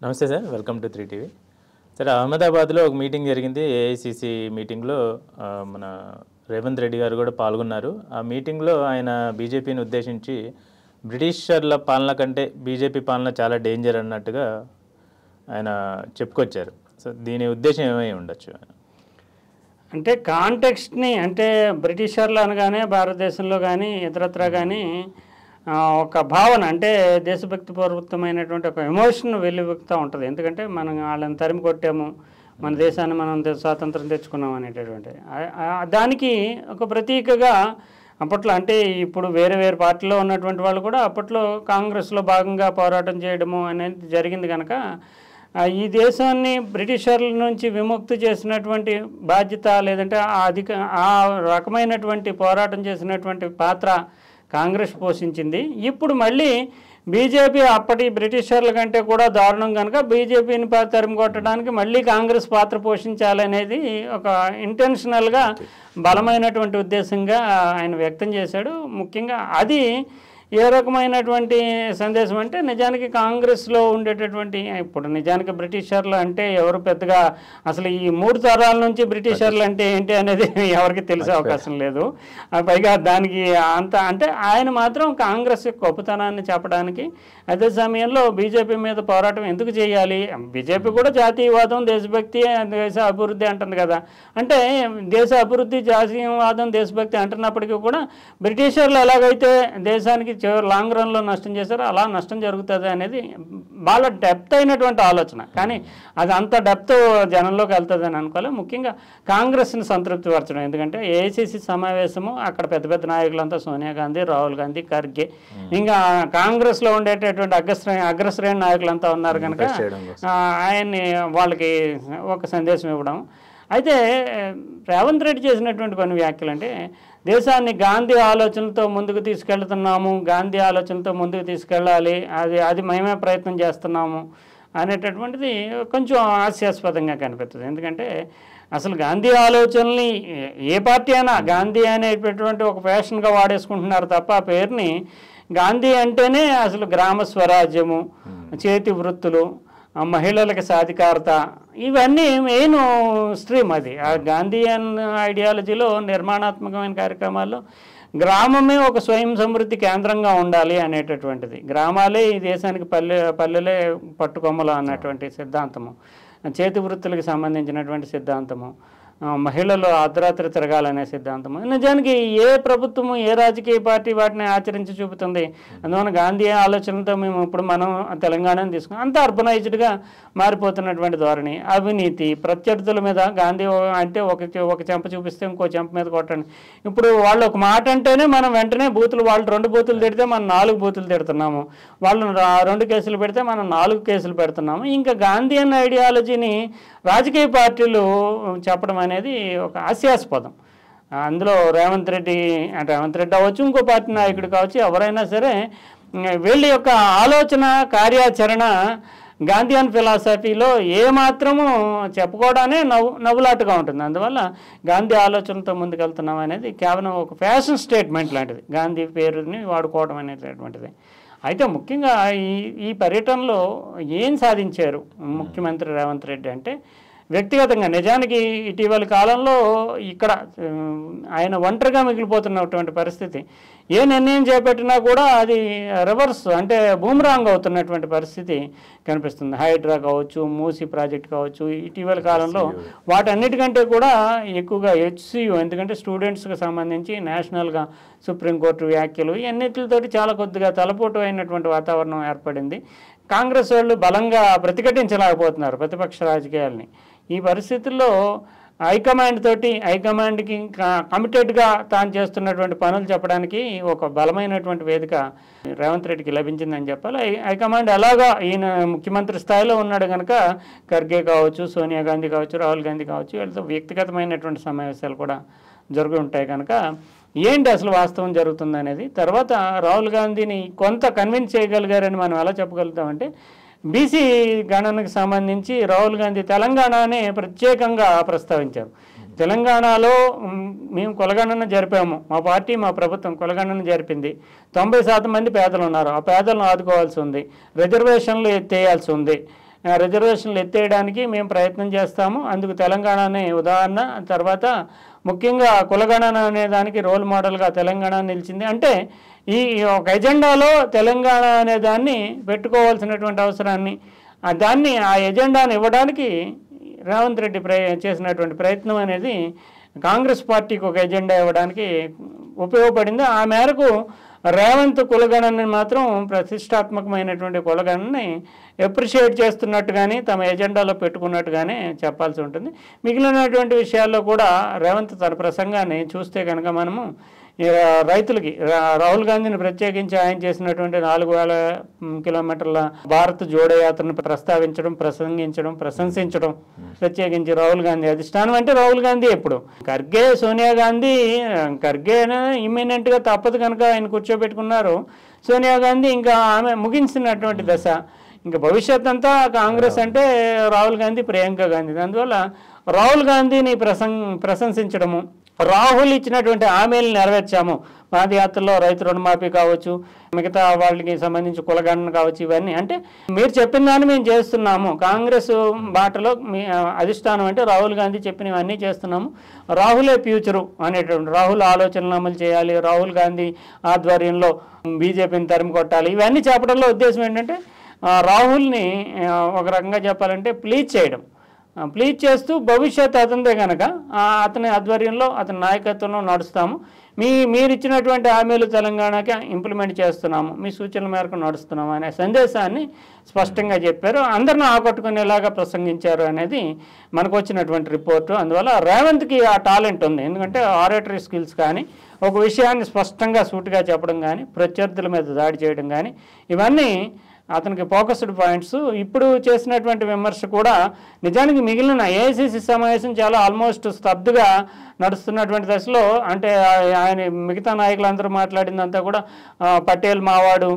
నమస్తే sir, welcome to 3 TV. Sir, అహ్మదాబాద్లో ఒక మీటింగ్ జరిగింది. ఏఐసిసి మీటింగ్లో మన రేవంత్ రెడ్డి గారు కూడా పాల్గొన్నారు. ఆ మీటింగ్లో ఆయన బీజేపీని ఉద్దేశించి బ్రిటిషర్ల పాలన కంటే బీజేపీ పాలన చాలా డేంజర్ అన్నట్టుగా ఆయన చెప్పుకొచ్చారు. సో దీని ఉద్దేశం ఏమై ఉండొచ్చు? అంటే కాంటెక్స్ట్ని అంటే బ్రిటిషర్లు అనగానే భారతదేశంలో కానీ ఇతరత్రా కానీ ఒక భావన అంటే దేశభక్తిపూర్వకమైనటువంటి ఒక ఎమోషన్ వెల్లువెక్కుతూ ఉంటుంది. ఎందుకంటే మనం వాళ్ళని తరిమి కొట్టాము, మన దేశాన్ని మనం స్వాతంత్రం తెచ్చుకున్నాం అనేటటువంటి దానికి ఒక ప్రతీకగా అప్పట్లో అంటే ఇప్పుడు వేరే వేరే పార్టీలో ఉన్నటువంటి వాళ్ళు కూడా అప్పట్లో కాంగ్రెస్లో భాగంగా పోరాటం చేయడము అనేది జరిగింది కనుక ఈ దేశాన్ని బ్రిటిషర్ల నుంచి విముక్తి చేసినటువంటి బాధ్యత లేదంటే ఆ రకమైనటువంటి పోరాటం చేసినటువంటి పాత్ర కాంగ్రెస్ పోషించింది. ఇప్పుడు మళ్ళీ బీజేపీ అప్పటి బ్రిటిషర్ల కంటే కూడా దారుణం కనుక బీజేపీని తరిమి కొట్టడానికి మళ్ళీ కాంగ్రెస్ పాత్ర పోషించాలనేది ఒక ఇంటెన్షనల్గా బలమైనటువంటి ఉద్దేశంగా ఆయన వ్యక్తం చేశాడు. ముఖ్యంగా అది ఏ రకమైనటువంటి సందేశం అంటే నిజానికి కాంగ్రెస్లో ఉండేటటువంటి ఇప్పుడు నిజానికి బ్రిటిషర్లు అంటే ఎవరు పెద్దగా అసలు ఈ 3 తరాల నుంచి బ్రిటిషర్లు అంటే ఏంటి అనేది ఎవరికి తెలిసే అవకాశం లేదు. పైగా దానికి అంత అంటే ఆయన మాత్రం కాంగ్రెస్ యొక్క గొప్పతనాన్ని చెప్పడానికి అదే సమయంలో బీజేపీ మీద పోరాటం ఎందుకు చేయాలి, బీజేపీ కూడా జాతీయవాదం దేశభక్తి దేశ అభివృద్ధి అంటుంది కదా, అంటే దేశ అభివృద్ధి జాతీయవాదం దేశభక్తి అంటున్నప్పటికీ కూడా బ్రిటిషర్లు ఎలాగైతే దేశానికి లాంగ్ రన్లో నష్టం చేశారో అలా నష్టం జరుగుతుంది అనేది బాగా డెప్త్ అయినటువంటి ఆలోచన. కానీ అది అంత డెప్త్ జనంలోకి వెళ్తుంది అని అనుకోవాలి. ముఖ్యంగా కాంగ్రెస్ని సంతృప్తిపరచడం, ఎందుకంటే ఏఐసిసి సమావేశము అక్కడ పెద్ద పెద్ద నాయకులంతా సోనియా గాంధీ, రాహుల్ గాంధీ, ఖర్గే ఇంకా కాంగ్రెస్లో ఉండేటటువంటి అగ్రశ్రేణి నాయకులంతా ఉన్నారు కనుక ఆయన్ని వాళ్ళకి ఒక సందేశం ఇవ్వడం. అయితే రేవంత్ రెడ్డి చేసినటువంటి కొన్ని వ్యాఖ్యలు అంటే దేశాన్ని గాంధీ ఆలోచనలతో ముందుకు తీసుకెళ్తున్నాము, గాంధీ ఆలోచనలతో ముందుకు తీసుకెళ్ళాలి, అది మేమే ప్రయత్నం చేస్తున్నాము అనేటటువంటిది కొంచెం హాస్యాస్పదంగా కనిపిస్తుంది. ఎందుకంటే అసలు గాంధీ ఆలోచనల్ని ఏ పార్టీ అయినా గాంధీ అనేటటువంటి ఒక ఫ్యాషన్గా వాడేసుకుంటున్నారు తప్ప ఆ పేరుని గాంధీ అంటేనే అసలు గ్రామ స్వరాజ్యము, చేతి వృత్తులు, మహిళలకి సాధికారత ఇవన్నీ మెయిన్ స్ట్రీమ్. అది ఆ గాంధీయన్ ఐడియాలజీలో నిర్మాణాత్మకమైన కార్యక్రమాల్లో గ్రామమే ఒక స్వయం సమృద్ధి కేంద్రంగా ఉండాలి అనేటటువంటిది, గ్రామాలే ఈ దేశానికి పల్లెలే పట్టుకొమ్మలు అన్నటువంటి సిద్ధాంతము, చేతి వృత్తులకు సంబంధించినటువంటి సిద్ధాంతము, మహిళలు అర్ధరాత్రి తిరగాలనే సిద్ధాంతము. నిజానికి ఏ ప్రభుత్వము ఏ రాజకీయ పార్టీ వాటిని ఆచరించి చూపుతుంది. అందువల్ల గాంధీ ఆలోచనలతో ఇప్పుడు మనం తెలంగాణను తీసుకున్నాం, అంత అర్బనైజ్డ్గా మారిపోతున్నటువంటి ధోరణి, అవినీతి, ప్రత్యర్థుల మీద గాంధీ అంటే ఒక చెంప చూపిస్తే ఇంకో చెంప మీద కొట్టండి. ఇప్పుడు వాళ్ళు ఒక మాట అంటేనే మనం వెంటనే బూతులు, వాళ్ళు 2 బూతులు తిడితే మనం 4 బూతులు తిడుతున్నాము, వాళ్ళు 2 కేసులు పెడితే మనం 4 కేసులు పెడుతున్నాము. ఇంకా గాంధీ అన్న ఐడియాలజీని రాజకీయ పార్టీలు చెప్పడం అనేది ఒక హాస్యాస్పదం. అందులో రేవంత్ రెడ్డి అవ్వచ్చు, ఇంకో పార్టీ నాయకుడు కావచ్చు, ఎవరైనా సరే వీళ్ళ యొక్క ఆలోచన కార్యాచరణ గాంధీయన్ ఫిలాసఫీలో ఏమాత్రము చెప్పుకోవడానే నవ్వులాటుగా ఉంటుంది. అందువల్ల గాంధీ ఆలోచనతో ముందుకెళ్తున్నాం అనేది కేవలం ఒక ఫ్యాషన్ స్టేట్మెంట్ లాంటిది, గాంధీ పేరుని వాడుకోవడం అనేటటువంటిది. అయితే ముఖ్యంగా ఈ పర్యటనలో ఏం సాధించారు ముఖ్యమంత్రి రేవంత్ రెడ్డి అంటే వ్యక్తిగతంగా నిజానికి ఇటీవలి కాలంలో ఇక్కడ ఆయన ఒంటరిగా మిగిలిపోతున్నటువంటి పరిస్థితి, ఏ నిర్ణయం చేపట్టినా కూడా అది రివర్స్ అంటే బూమరాంగ్ అవుతున్నటువంటి పరిస్థితి కనిపిస్తుంది. హైడ్రా కావచ్చు, మూసీ ప్రాజెక్ట్ కావచ్చు, ఇటీవల కాలంలో వాటన్నిటికంటే కూడా ఎక్కువగా HCU, ఎందుకంటే స్టూడెంట్స్కి సంబంధించి నేషనల్గా సుప్రీంకోర్టు వ్యాఖ్యలు ఇవన్నిటితోటి చాలా కొద్దిగా తలపోటు అయినటువంటి వాతావరణం ఏర్పడింది. కాంగ్రెస్ వాళ్ళు బలంగా ప్రతిఘటించలేకపోతున్నారు ప్రతిపక్ష రాజకీయాల్ని. ఈ పరిస్థితుల్లో హైకమాండ్కి కమిటెడ్గా తాను చేస్తున్నటువంటి పనులు చెప్పడానికి ఒక బలమైనటువంటి వేదిక రేవంత్ రెడ్డికి లభించిందని చెప్పాలి. హైకమాండ్ ఎలాగా ఈయన ముఖ్యమంత్రి స్థాయిలో ఉన్నాడు కనుక ఖర్గే కావచ్చు, సోనియా గాంధీ కావచ్చు, రాహుల్ గాంధీ కావచ్చు, వీళ్ళతో వ్యక్తిగతమైనటువంటి సమావేశాలు కూడా జరిగి ఉంటాయి కనుక ఏంటి అసలు వాస్తవం జరుగుతుందనేది. తర్వాత రాహుల్ గాంధీని కొంత కన్విన్స్ చేయగలిగారని మనం ఎలా చెప్పగలుగుతామంటే బీసీ గణనకు సంబంధించి రాహుల్ గాంధీ తెలంగాణనే ప్రత్యేకంగా ప్రస్తావించారు. తెలంగాణలో మేము కులగణన జరిపాము, మా పార్టీ మా ప్రభుత్వం కులగణన జరిపింది. 90% మంది పేదలు ఉన్నారు, ఆ పేదలను ఆదుకోవాల్సి ఉంది, రిజర్వేషన్లు ఎత్తేయాల్సి ఉంది, రిజర్వేషన్లు ఎత్తేయడానికి మేము ప్రయత్నం చేస్తాము. అందుకు తెలంగాణ అనే ఉదాహరణ. తర్వాత ముఖ్యంగా కులగణన అనే దానికి రోల్ మోడల్గా తెలంగాణ నిలిచింది. అంటే ఈ ఒక ఎజెండాలో తెలంగాణ అనే దాన్ని పెట్టుకోవాల్సినటువంటి అవసరాన్ని, దాన్ని ఆ ఎజెండాను ఇవ్వడానికి రేవంత్ రెడ్డి చేసినటువంటి ప్రయత్నం అనేది కాంగ్రెస్ పార్టీకి ఒక ఎజెండా ఇవ్వడానికి ఉపయోగపడింది. ఆ మేరకు రేవంత్ కులగణని మాత్రం ప్రతిష్టాత్మకమైనటువంటి కులగణని అప్రిషియేట్ చేస్తున్నట్టుగానే తమ ఎజెండాలో పెట్టుకున్నట్టుగానే చెప్పాల్సి ఉంటుంది. మిగిలినటువంటి విషయాల్లో కూడా రేవంత్ తన ప్రసంగాన్ని చూస్తే కనుక మనము రైతులకి రాహుల్ గాంధీని ప్రత్యేకించి ఆయన చేసినటువంటి 4000 కిలోమీటర్ల భారత్ జోడో యాత్రను ప్రస్తావించడం, ప్రశంసించడం, ప్రత్యేకించి రాహుల్ గాంధీ అధిష్టానం అంటే రాహుల్ గాంధీ ఎప్పుడు ఖర్గే, సోనియా గాంధీ, ఖర్గే ఇమ్మీడియట్గా తప్పదు కనుక ఆయన కూర్చోబెట్టుకున్నారు. సోనియా గాంధీ ఇంకా ఆమె ముగించినటువంటి దశ. ఇంకా భవిష్యత్ అంతా కాంగ్రెస్ అంటే రాహుల్ గాంధీ, ప్రియాంక గాంధీ. అందువల్ల రాహుల్ గాంధీని ప్రశంసించడము, రాహుల్ ఇచ్చినటువంటి హామీలు నెరవేర్చాము, పాదయాత్రలో రైతు రుణమాఫీ కావచ్చు, మిగతా వాళ్ళకి సంబంధించి కులగణన కావచ్చు, ఇవన్నీ అంటే మీరు చెప్పిన దాన్ని మేము చేస్తున్నాము. కాంగ్రెస్ బాటలో మీ అధిష్టానం అంటే రాహుల్ గాంధీ చెప్పినవన్నీ చేస్తున్నాము, రాహులే ఫ్యూచరు అనేటువంటి, రాహుల్ ఆలోచనలు అమలు చేయాలి, రాహుల్ గాంధీ ఆధ్వర్యంలో బీజేపీని తరిమి కొట్టాలి, ఇవన్నీ చెప్పడంలో ఉద్దేశం ఏంటంటే రాహుల్ని ఒక రకంగా చెప్పాలంటే ప్లీజ్ చేయడం, ప్లీజ్ చేస్తూ భవిష్యత్ అతనిదే కనుక అతని ఆధ్వర్యంలో అతని నాయకత్వంలో నడుస్తాము, మీరు ఇచ్చినటువంటి హామీలు తెలంగాణకి ఇంప్లిమెంట్ చేస్తున్నాము, మీ సూచనల మేరకు నడుస్తున్నాము అనే సందేశాన్ని స్పష్టంగా చెప్పారు. అందరిని ఆకట్టుకునేలాగా ప్రసంగించారు అనేది మనకు వచ్చినటువంటి రిపోర్టు. అందువల్ల రేవంత్కి ఆ టాలెంట్ ఉంది. ఎందుకంటే ఆరేటరీ స్కిల్స్ కానీ, ఒక విషయాన్ని స్పష్టంగా సూటిగా చెప్పడం కానీ, ప్రత్యర్థుల మీద దాడి చేయడం కానీ, ఇవన్నీ అతనికి ఫోకస్డ్ పాయింట్స్. ఇప్పుడు చేసినటువంటి విమర్శ కూడా నిజానికి మిగిలిన ఏఐసిసి సమావేశం చాలా ఆల్మోస్ట్ స్తబ్దుగా నడుస్తున్నటువంటి దశలో, అంటే ఆయన మిగతా నాయకులందరూ మాట్లాడిందంతా కూడా పటేల్ మావాడు,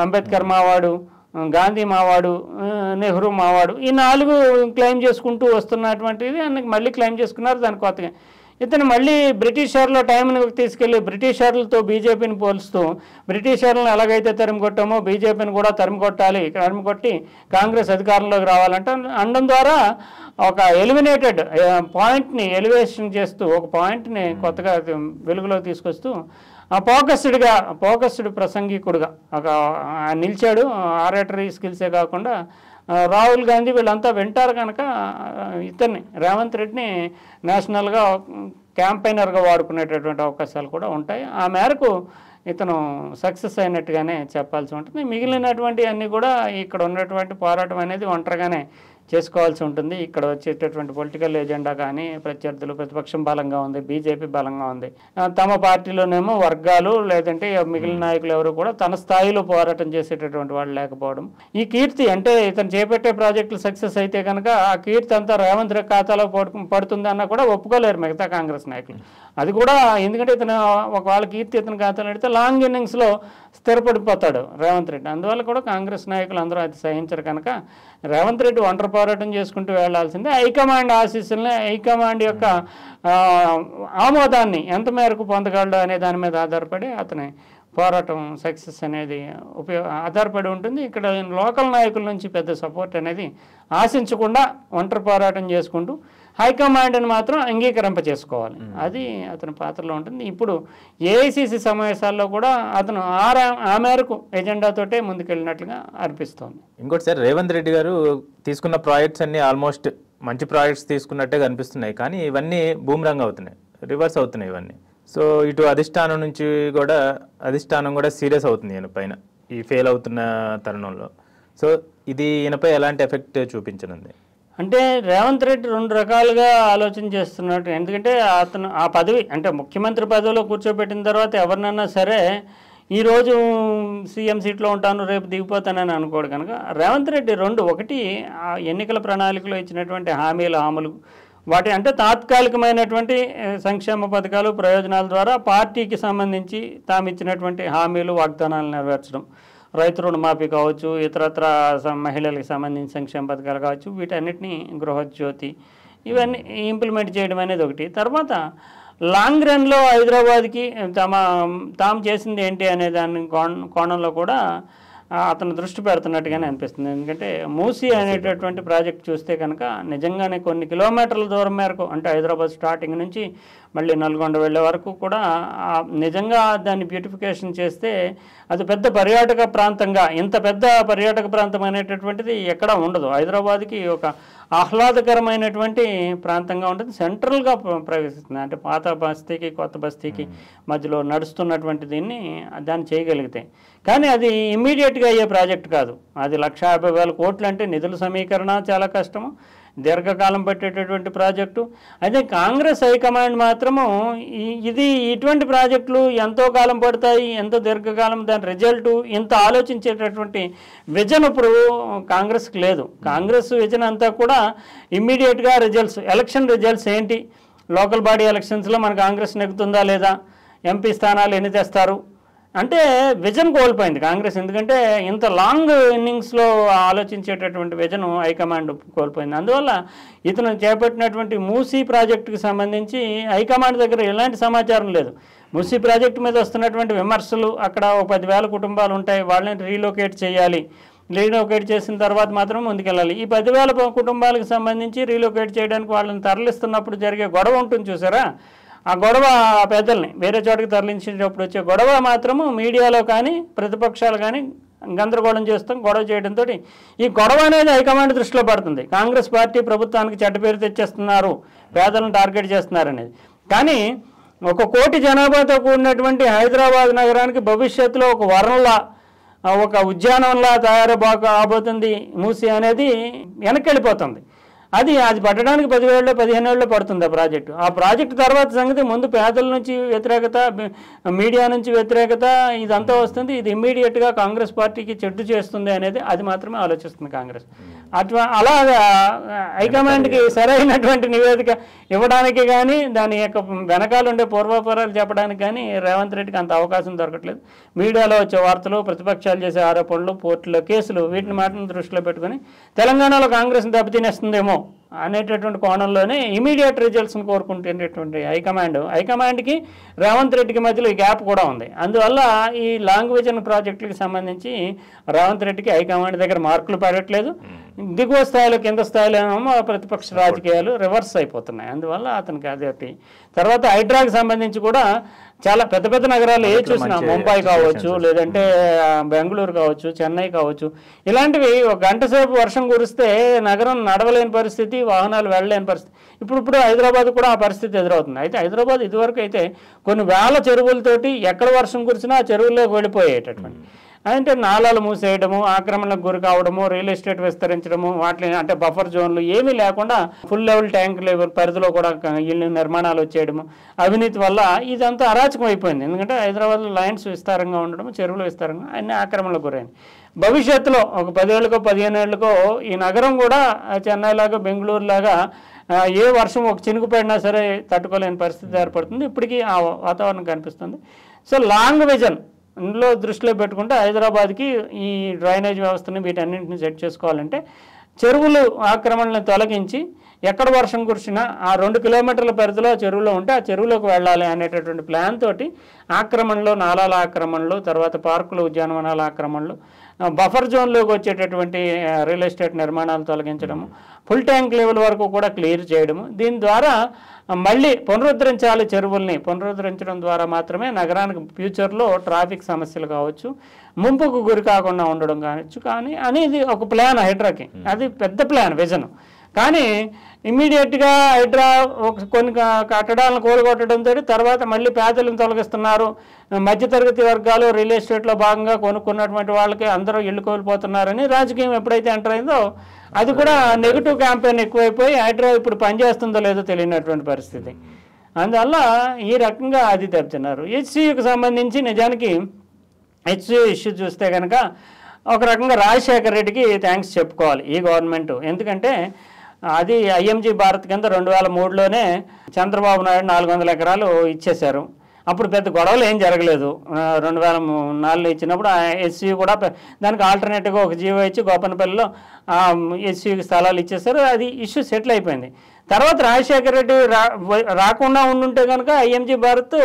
అంబేద్కర్ మావాడు, గాంధీ మావాడు, నెహ్రూ మావాడు, ఈ 4 క్లెయిమ్ చేసుకుంటూ వస్తున్నటువంటిది ఆయనకి మళ్ళీ క్లెయిమ్ చేసుకున్నారు. దాని కొత్తగా ఇతను మళ్ళీ బ్రిటిషర్ల టైంని తీసుకెళ్ళి బ్రిటిషర్లతో బీజేపీని పోల్స్తూ, బ్రిటిషర్లను ఎలాగైతే తరిమి కొట్టామో బీజేపీని కూడా తరిమి కొట్టి కాంగ్రెస్ అధికారంలోకి రావాలంటే అనడం ద్వారా ఒక ఎలిమినేటెడ్ పాయింట్ని ఎలివేషన్ చేస్తూ, ఒక పాయింట్ని కొత్తగా వెలుగులోకి తీసుకొస్తూ ఫోకస్డ్ ప్రసంగికుడుగా ఒక నిలిచాడు. ఆరేటరీ స్కిల్సే కాకుండా రాహుల్ గాంధీ వీళ్ళంతా వింటారు కనుక ఇతన్ని రేవంత్ రెడ్డిని నేషనల్గా క్యాంపెయినర్గా వాడుకునేటటువంటి అవకాశాలు కూడా ఉంటాయి. ఆ మేరకు ఇతను సక్సెస్ అయినట్టుగానే చెప్పాల్సి ఉంటుంది. మిగిలినటువంటి అన్నీ కూడా ఇక్కడ ఉన్నటువంటి పోరాటం అనేది ఒంటరిగానే చేసుకోవాల్సి ఉంటుంది. ఇక్కడ వచ్చేటటువంటి పొలిటికల్ ఎజెండా కానీ, ప్రత్యర్థులు, ప్రతిపక్షం బలంగా ఉంది, బీజేపీ బలంగా ఉంది, తమ పార్టీలోనేమో వర్గాలు లేదంటే మిగిలిన నాయకులు ఎవరు కూడా తన స్థాయిలో పోరాటం చేసేటటువంటి వాళ్ళు లేకపోవడం, ఈ కీర్తి అంటే ఇతను చేపట్టే ప్రాజెక్టులు సక్సెస్ అయితే కనుక ఆ కీర్తి అంతా రేవంత్ రెడ్డి ఖాతాలో పడుతుందన్నా కూడా ఒప్పుకోలేరు మిగతా కాంగ్రెస్ నాయకులు. అది కూడా ఎందుకంటే ఇతను ఒకవేళ కీర్తి ఇతను ఖాతాలో పెడితే లాంగ్ ఇన్నింగ్స్లో స్థిరపడిపోతాడు రేవంత్ రెడ్డి. అందువల్ల కూడా కాంగ్రెస్ నాయకులు అందరూ అది సహించరు కనుక రేవంత్ రెడ్డి ఒంటరి పోరాటం చేసుకుంటూ వెళ్లాల్సిందే. హైకమాండ్ ఆశీస్సుల్ని, హైకమాండ్ యొక్క ఆమోదాన్ని ఎంత మేరకు పొందగలడు అనే దాని మీద ఆధారపడి అతని పోరాటం సక్సెస్ అనేది ఆధారపడి ఉంటుంది. ఇక్కడ లోకల్ నాయకుల నుంచి పెద్ద సపోర్ట్ అనేది ఆశించకుండా ఒంటరి పోరాటం చేసుకుంటూ హైకమాండ్ని మాత్రం అంగీకరింప చేసుకోవాలి, అది అతని పాత్రలో ఉంటుంది. ఇప్పుడు ఏఐసిసి సమావేశాల్లో కూడా అతను ఆ మేరకు ఎజెండాతోటే ముందుకెళ్ళినట్లుగా అనిపిస్తోంది. ఇంకోటి సార్, రేవంత్ రెడ్డి గారు తీసుకున్న ప్రాజెక్ట్స్ అన్నీ ఆల్మోస్ట్ మంచి ప్రాజెక్ట్స్ తీసుకున్నట్టే కనిపిస్తున్నాయి, కానీ ఇవన్నీ బూమ్రాంగ్ అవుతున్నాయి, రివర్స్ అవుతున్నాయి ఇవన్నీ. సో ఇటు అధిష్టానం కూడా సీరియస్ అవుతుంది ఈయన పైన ఈ ఫెయిల్ అవుతున్న తరుణంలో. సో ఇది ఈయనపై ఎలాంటి ఎఫెక్ట్ చూపించనుంది? అంటే రేవంత్ రెడ్డి 2 రకాలుగా ఆలోచన చేస్తున్నట్టు. ఎందుకంటే అతను ఆ పదవి అంటే ముఖ్యమంత్రి పదవిలో కూర్చోబెట్టిన తర్వాత ఎవరినన్నా సరే ఈరోజు సీఎం సీట్లో ఉంటాను రేపు దిగిపోతానని అనుకోడు కనుక రేవంత్ రెడ్డి 2, ఒకటి ఎన్నికల ప్రణాళికలో ఇచ్చినటువంటి హామీలు వాటి అంటే తాత్కాలికమైనటువంటి సంక్షేమ పథకాలు, ప్రయోజనాల ద్వారా పార్టీకి సంబంధించి తాము ఇచ్చినటువంటి హామీలు, వాగ్దానాలు నెరవేర్చడం, రైతు రుణమాఫీ కావచ్చు, ఇతరత్ర మహిళలకు సంబంధించిన సంక్షేమ పథకాలు కావచ్చు, వీటన్నిటినీ గృహజ్యోతి ఇవన్నీ ఇంప్లిమెంట్ చేయడం అనేది ఒకటి. తర్వాత లాంగ్ రన్లో హైదరాబాద్కి తాము చేసింది ఏంటి అనే దాని కోణంలో కూడా అతను దృష్టి పెడుతున్నట్టుగానే అనిపిస్తుంది. ఎందుకంటే మూసీ అనేటటువంటి ప్రాజెక్ట్ చూస్తే కనుక నిజంగానే కొన్ని కిలోమీటర్ల దూరం మేరకు, అంటే హైదరాబాద్ స్టార్టింగ్ నుంచి మళ్ళీ నల్గొండ వెళ్ళే వరకు కూడా నిజంగా దాన్ని బ్యూటిఫికేషన్ చేస్తే అది పెద్ద పర్యాటక ప్రాంతంగా, ఇంత పెద్ద పర్యాటక ప్రాంతం అనేటటువంటిది ఎక్కడా ఉండదు. హైదరాబాద్కి ఒక ఆహ్లాదకరమైనటువంటి ప్రాంతంగా ఉంటుంది. సెంట్రల్గా ప్రవేశిస్తుంది. అంటే పాత బస్తీకి కొత్త బస్తీకి మధ్యలో నడుస్తున్నటువంటి దాన్ని చేయగలిగితే, కానీ అది ఇమ్మీడియట్గా అయ్యే ప్రాజెక్ట్ కాదు. అది 1,50,000 కోట్లు అంటే నిధుల సమీకరణ చాలా కష్టము, దీర్ఘకాలం పట్టేటటువంటి ప్రాజెక్టు. అయితే కాంగ్రెస్ హైకమాండ్ మాత్రము ఇటువంటి ప్రాజెక్టులు ఎంతో కాలం పడతాయి, ఎంతో దీర్ఘకాలం, దాని రిజల్ట్ ఇంత ఆలోచించేటటువంటి విజన్ ఇప్పుడు కాంగ్రెస్కి లేదు. కాంగ్రెస్ విజన్ అంతా కూడా ఇమ్మీడియట్గా రిజల్ట్స్, ఎలక్షన్ రిజల్ట్స్ ఏంటి, లోకల్ బాడీ ఎలక్షన్స్లో మన కాంగ్రెస్ నెగ్గుతుందా లేదా, ఎంపీ స్థానాలు ఎన్ని తెస్తారు అంటే విజన్ కోల్పోయింది కాంగ్రెస్. ఎందుకంటే ఇంత లాంగ్ ఇన్నింగ్స్లో ఆలోచించేటటువంటి విజన్ హైకమాండ్ కోల్పోయింది. అందువల్ల ఇతను చేపట్టినటువంటి మూసీ ప్రాజెక్టుకి సంబంధించి హైకమాండ్ దగ్గర ఎలాంటి సమాచారం లేదు. మూసీ ప్రాజెక్టు మీద వస్తున్నటువంటి విమర్శలు, అక్కడ 10,000 కుటుంబాలు ఉంటాయి, వాళ్ళని రీలొకేట్ చేయాలి, రీలొకేట్ చేసిన తర్వాత మాత్రం ముందుకెళ్ళాలి. ఈ 10,000 కుటుంబాలకు సంబంధించి రీలొకేట్ చేయడానికి వాళ్ళని తరలిస్తున్నప్పుడు జరిగే గొడవ ఉంటుంది చూసారా, ఆ గొడవ పెద్దల్ని వేరే చోటకి తరలించేటప్పుడు వచ్చే గొడవ మాత్రము మీడియాలో కానీ ప్రతిపక్షాలు కానీ గందరగోళం చేస్తాం, గొడవ చేయడంతో ఈ గొడవ అనేది హైకమాండ్ దృష్టిలో పడుతుంది. కాంగ్రెస్ పార్టీ ప్రభుత్వానికి చెడ్డ పేరు తెచ్చేస్తున్నారు, పేదలను టార్గెట్ చేస్తున్నారు అనేది. కానీ 1 కోటి జనాభాతో కూడినటువంటి హైదరాబాద్ నగరానికి భవిష్యత్తులో ఒక వరంలా, ఒక ఉద్యానంలా తయారవబోతుంది మూసీ అనేది వెనక్కి వెళ్ళిపోతుంది. అది పట్టడానికి 10,000 15 ఏళ్ళు పడుతుంది ఆ ప్రాజెక్టు తర్వాత సంగతి. ముందు పేదల నుంచి వ్యతిరేకత, మీడియా నుంచి వ్యతిరేకత, ఇదంతా వస్తుంది. ఇది ఇమ్మీడియట్గా కాంగ్రెస్ పార్టీకి చెడ్డు చేస్తుంది అనేది అది మాత్రమే ఆలోచిస్తుంది కాంగ్రెస్. అలా హైకమాండ్కి సరైనటువంటి నివేదిక ఇవ్వడానికి కానీ, దాని యొక్క వెనకాల ఉండే పూర్వాపరాలు చెప్పడానికి కానీ రేవంత్ రెడ్డికి అంత అవకాశం దొరకట్లేదు. మీడియాలో వచ్చే వార్తలు, ప్రతిపక్షాలు చేసే ఆరోపణలు, కోర్టులో కేసులు, వీటిని మాటను దృష్టిలో పెట్టుకుని తెలంగాణలో కాంగ్రెస్ని దెబ్బతినేస్తుందేమో అనేటటువంటి కోణంలోనే ఇమీడియట్ రిజల్ట్స్ని కోరుకుంటున్నటువంటి హైకమాండ్కి రేవంత్ రెడ్డికి మధ్యలో ఈ గ్యాప్ కూడా ఉంది. అందువల్ల ఈ లాంగ్ విజన్ ప్రాజెక్టులకు సంబంధించి రేవంత్ రెడ్డికి హైకమాండ్ దగ్గర మార్కులు పడట్లేదు. దిగువ స్థాయిలో, కింద స్థాయిలో ఏమో ప్రతిపక్ష రాజకీయాలు రివర్స్ అయిపోతున్నాయి. అందువల్ల అతనికి అదొకటి. తర్వాత హైడ్రాకి సంబంధించి కూడా చాలా పెద్ద పెద్ద నగరాలు ఏ చూసినా, ముంబై కావచ్చు, లేదంటే బెంగళూరు కావచ్చు, చెన్నై కావచ్చు, ఇలాంటివి 1 గంట సేపు వర్షం కురిస్తే నగరం నడవలేని పరిస్థితి, వాహనాలు వెళ్ళలేని పరిస్థితి. ఇప్పుడు హైదరాబాద్ కూడా ఆ పరిస్థితి ఎదురవుతుంది. అయితే హైదరాబాద్ ఇదివరకు అయితే కొన్ని వేల చెరువులతోటి ఎక్కడ వర్షం కురిసినా ఆ చెరువుల్లోకి వెళ్ళిపోయేటటువంటి, అంటే నాలాలు మూసేయడము, ఆక్రమణలకు గురి కావడము, రియల్ ఎస్టేట్ విస్తరించడము, వాటిని అంటే బఫర్ జోన్లు ఏమీ లేకుండా ఫుల్ లెవెల్ ట్యాంక్ లెవెల్ పరిధిలో కూడా ఇల్లు నిర్మాణాలు వచ్చేయడము, అవినీతి వల్ల ఇదంతా అరాచకం అయిపోయింది. ఎందుకంటే హైదరాబాద్లో లైన్స్ విస్తారంగా ఉండడం, చెరువులు విస్తారంగా, అన్ని ఆక్రమణలకు గురైంది. భవిష్యత్తులో ఒక 10 ఏళ్ళకో 15 ఏళ్ళకో ఈ నగరం కూడా చెన్నై లాగా, బెంగళూరు లాగా ఏ వర్షం ఒక చినుకు పడినా సరే తట్టుకోలేని పరిస్థితి ఏర్పడుతుంది. ఇప్పటికీ ఆ వాతావరణం కనిపిస్తుంది. సో లాంగ్ విజన్ ఇందులో దృష్టిలో పెట్టుకుంటే హైదరాబాద్కి ఈ డ్రైనేజ్ వ్యవస్థని వీటన్నింటిని సెట్ చేసుకోవాలంటే చెరువులు ఆక్రమణలను తొలగించి ఎక్కడ వర్షం కురిసినా ఆ 2 కిలోమీటర్ల పరిధిలో చెరువులో ఉంటే ఆ చెరువులోకి వెళ్ళాలి అనేటటువంటి ప్లాన్ తోటి ఆక్రమణలు, నాలాల ఆక్రమణలు, తర్వాత పార్కులు, ఉద్యానవనాల ఆక్రమణలు, బఫర్ జోన్లోకి వచ్చేటటువంటి రియల్ ఎస్టేట్ నిర్మాణాలు తొలగించడము, ఫుల్ ట్యాంక్ లెవెల్ వరకు కూడా క్లియర్ చేయడము. దీని ద్వారా మళ్ళీ పునరుద్ధరించాలి. చెరువుల్ని పునరుద్ధరించడం ద్వారా మాత్రమే నగరానికి ఫ్యూచర్లో ట్రాఫిక్ సమస్యలు కావచ్చు, ముంపుకు గురి కాకుండా ఉండడం కావచ్చు. కానీ అనేది ఒక ప్లాన్ హైడ్రాకి, అది పెద్ద ప్లాన్, విజన్. కానీ ఇమ్మీడియట్గా హైడ్రా కొన్ని కట్టడాలను కూలగొట్టడంతో తర్వాత మళ్ళీ పేదలను తొలగిస్తున్నారు, మధ్యతరగతి వర్గాలు రియల్ ఎస్టేట్లో భాగంగా కొనుక్కున్నటువంటి వాళ్ళకి అందరూ ఇళ్ళు కోల్పోతున్నారని రాజకీయం ఎప్పుడైతే ఎంటర్ అయిందో అది కూడా నెగిటివ్ క్యాంపెయిన్ ఎక్కువైపోయి హైడ్రా ఇప్పుడు పనిచేస్తుందో లేదో తెలియనటువంటి పరిస్థితి. అందువల్ల ఈ రకంగా అది దెబ్బతిన్నారు. హెచ్సియుకి సంబంధించి నిజానికి హెచ్సియు ఇష్యూ చూస్తే కనుక ఒక రకంగా రాజశేఖర్ రెడ్డికి థ్యాంక్స్ చెప్పుకోవాలి ఈ గవర్నమెంట్. ఎందుకంటే అది ఐఎంజీ భారత్ కింద 2003లోనే చంద్రబాబు నాయుడు 400 ఎకరాలు ఇచ్చేశారు. అప్పుడు పెద్ద గొడవలు ఏం జరగలేదు. 2004లో ఇచ్చినప్పుడు హెచ్సియు కూడా దానికి ఆల్టర్నేటివ్గా ఒక జీవో ఇచ్చి గోపనపల్లిలో హెచ్సియుకి స్థలాలు ఇచ్చేసారు. అది ఇష్యూ సెటిల్ అయిపోయింది. తర్వాత రాజశేఖర రెడ్డి రాకుండా ఉండుంటే కనుక ఐఎంజీ భారత్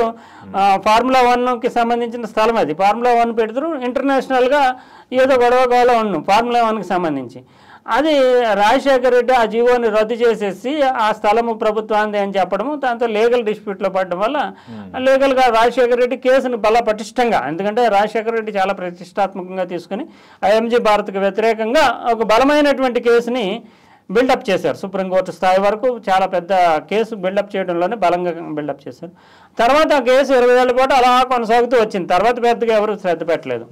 ఫార్ములా 1కి సంబంధించిన స్థలం అది. ఫార్ములా 1 పెడుతురు, ఇంటర్నేషనల్గా ఏదో గొడవ గోళ ఉన్నాం ఫార్ములా 1కి సంబంధించి. అది రాజశేఖర రెడ్డి ఆ జీవోని రద్దు చేసేసి ఆ స్థలము ప్రభుత్వాన్ని అని చెప్పడము, దాంతో లీగల్ డిస్ప్యూట్లో పడడం వల్ల లీగల్గా రాజశేఖర రెడ్డి కేసును బల పటిష్టంగా, ఎందుకంటే రాజశేఖర రెడ్డి చాలా ప్రతిష్టాత్మకంగా తీసుకుని ఐఎంజీ భారత్కి వ్యతిరేకంగా ఒక బలమైనటువంటి కేసుని బిల్డప్ చేశారు. సుప్రీంకోర్టు స్థాయి వరకు చాలా పెద్ద కేసు బిల్డప్ చేయడంలోనే బలంగా బిల్డప్ చేశారు. తర్వాత ఆ కేసు 20 ఏళ్ల పాటు అలా కొనసాగుతూ వచ్చింది. తర్వాత పెద్దగా ఎవరు శ్రద్ధ పెట్టలేదు.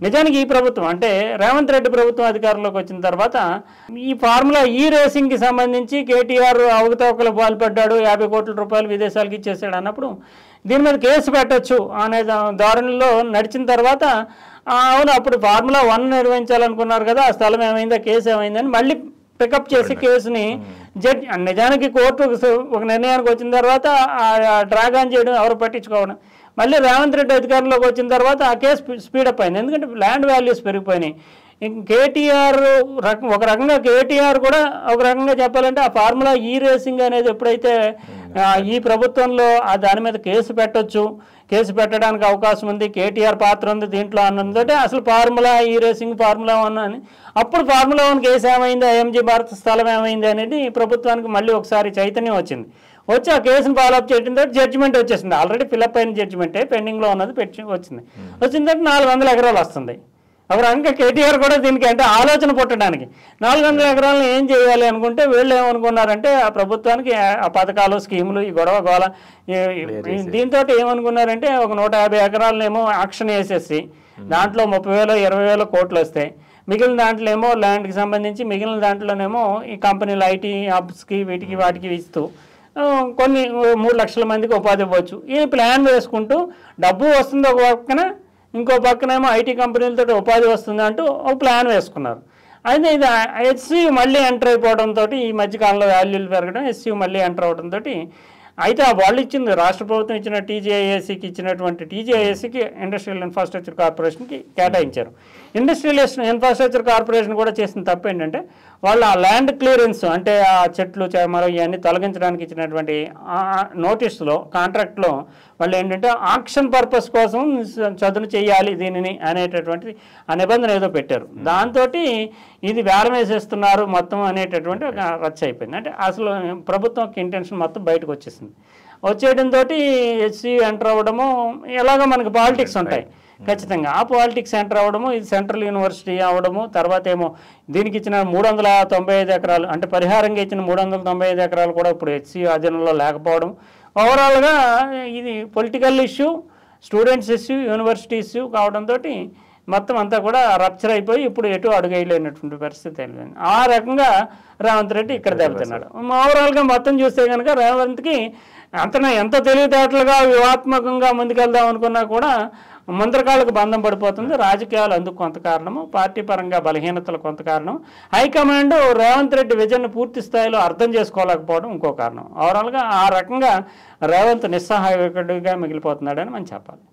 నిజానికి ఈ ప్రభుత్వం అంటే రేవంత్ రెడ్డి ప్రభుత్వం అధికారంలోకి వచ్చిన తర్వాత ఈ ఫార్ములా రేసింగ్కి సంబంధించి కేటీఆర్ అవకతవకలు పాల్పడ్డాడు, 50 కోట్ల రూపాయలు విదేశాలకు ఇచ్చేసాడు అన్నప్పుడు దీని మీద కేసు పెట్టచ్చు అనే ధోరణిలో నడిచిన తర్వాత అవును అప్పుడు ఫార్ములా 1 నిర్వహించాలనుకున్నారు కదా, ఆ స్థలం ఏమైందా, కేసు ఏమైందని మళ్ళీ పికప్ చేసి కేసుని జడ్జి నిజానికి కోర్టు ఒక నిర్ణయానికి వచ్చిన తర్వాత డ్రాగ్ ఆన్ చేయడం ఎవరు పట్టించుకోవడం. మళ్ళీ రేవంత్ రెడ్డి అధికారంలోకి వచ్చిన తర్వాత ఆ కేసు స్పీడప్ అయింది, ఎందుకంటే ల్యాండ్ వాల్యూస్ పెరిగిపోయినాయి. కేటీఆర్ ఒక రకంగా కేటీఆర్ కూడా ఒక రకంగా చెప్పాలంటే ఆ ఫార్ములా రేసింగ్ అనేది ఎప్పుడైతే ఈ ప్రభుత్వంలో దాని మీద కేసు పెట్టొచ్చు, కేసు పెట్టడానికి అవకాశం ఉంది, కేటీఆర్ పాత్ర ఉంది దీంట్లో అన్నదంటే అసలు ఫార్ములా రేసింగ్ ఫార్ములా 1 అని అప్పుడు ఫార్ములా 1 కేసు ఏమైంది, ఐఎంజీ భారత్ స్థలం ఏమైంది అనేది ప్రభుత్వానికి మళ్ళీ ఒకసారి చైతన్యం వచ్చింది. వచ్చి ఆ కేసును ఫాలోఅప్ చేయడం తర్వాత జడ్జిమెంట్ వచ్చేసింది. ఆల్రెడీ ఫిలప్ అయిన జడ్జిమెంటే పెండింగ్లో ఉన్నది వచ్చింది. వచ్చిన తర్వాత 400 ఎకరాలు వస్తుంది. ఒక రకంగా కేటీఆర్ కూడా దీనికి అంటే ఆలోచన పుట్టడానికి 400 ఎకరాలను ఏం చేయాలి అనుకుంటే వీళ్ళు ఏమనుకున్నారంటే ఆ ప్రభుత్వానికి ఆ పథకాలు స్కీములు ఈ గొడవ గోళ దీంతో ఏమనుకున్నారంటే ఒక 150 ఎకరాలనేమో ఆక్షన్ వేసేసి దాంట్లో 30,000 20,000 కోట్లు వస్తాయి, మిగిలిన దాంట్లో ఏమో ల్యాండ్కి సంబంధించి మిగిలిన దాంట్లోనేమో ఈ కంపెనీలు ఐటీ హబ్స్కి వీటికి వాటికి ఇస్తూ కొన్ని 3 లక్షల మందికి ఉపాధి ఇవ్వచ్చు. ఈ ప్లాన్ వేసుకుంటూ డబ్బు వస్తుంది ఒక పక్కన, ఇంకో పక్కనేమో ఐటీ కంపెనీలతో ఉపాధి వస్తుంది అంటూ ఒక ప్లాన్ వేసుకున్నారు. అయితే ఇది హెచ్సియు మళ్ళీ ఎంటర్ అయిపోవడంతో ఈ మధ్యకాలంలో వాల్యూలు పెరగడం, హెచ్సియు మళ్ళీ ఎంటర్ అవడంతో అయితే వాళ్ళు ఇచ్చింది రాష్ట్ర ప్రభుత్వం ఇచ్చిన టీజీఐఏసీకి ఇచ్చినటువంటి టీజీఐఏసీకి ఇండస్ట్రియల్ ఇన్ఫ్రాస్ట్రక్చర్ కార్పొరేషన్కి కేటాయించారు. ఇండస్ట్రియల్ ఇన్ఫ్రాస్ట్రక్చర్ కార్పొరేషన్ కూడా చేసిన తప్పు ఏంటంటే వాళ్ళు ఆ ల్యాండ్ క్లియరెన్స్ అంటే ఆ చెట్లు చేమలు ఇవన్నీ తొలగించడానికి ఇచ్చినటువంటి నోటీసులో కాంట్రాక్ట్లో వాళ్ళు ఏంటంటే ఆక్షన్ పర్పస్ కోసం చదును చేయాలి దీనిని అనేటటువంటి ఆ నిబంధన ఏదో పెట్టారు. దాంతో ఇది వేలం వేసేస్తున్నారు మొత్తం అనేటటువంటి ఒక రచ్చ అయిపోయింది. అంటే అసలు ప్రభుత్వం ఇంటెన్షన్ మొత్తం బయటకు వచ్చేసింది. వచ్చేయడంతో హెచ్సియు ఎంటర్ అవ్వడము ఎలాగో మనకి పాలిటిక్స్ ఉంటాయి ఖచ్చితంగా, ఆ పాలిటిక్స్ ఎంటర్ అవ్వడము, ఇది సెంట్రల్ యూనివర్సిటీ అవ్వడము, తర్వాత ఏమో దీనికి ఇచ్చిన 395 ఎకరాలు అంటే పరిహారంగా ఇచ్చిన 395 ఎకరాలు కూడా ఇప్పుడు హెచ్సియు అధీనంలో లేకపోవడం, ఓవరాల్గా ఇది political issue, students issue, university issue కావడంతో మొత్తం అంతా కూడా రప్చర్ అయిపోయి ఇప్పుడు ఎటు అడుగేయలేనటువంటి పరిస్థితి వెళ్ళింది. ఆ రకంగా రేవంత్ రెడ్డి ఇక్కడ దెబ్బతిన్నాడు. ఓవరాల్గా మొత్తం చూస్తే కనుక రేవంత్కి ఎంత తెలివితేటలుగా వ్యూహాత్మకంగా ముందుకెళ్దాం అనుకున్నా కూడా మంత్రకాలకు బంధం పడిపోతుంది. రాజకీయాలు అందుకు కొంత కారణము, పార్టీ పరంగా బలహీనతలు కొంత కారణం, హైకమాండ్ రేవంత్ రెడ్డి విజన్ పూర్తి స్థాయిలో అర్థం చేసుకోలేకపోవడం ఇంకో కారణం. ఓవరాల్గా ఆ రకంగా రేవంత్ నిస్సహాయకుడిగా మిగిలిపోతున్నాడని మనం చెప్పాలి.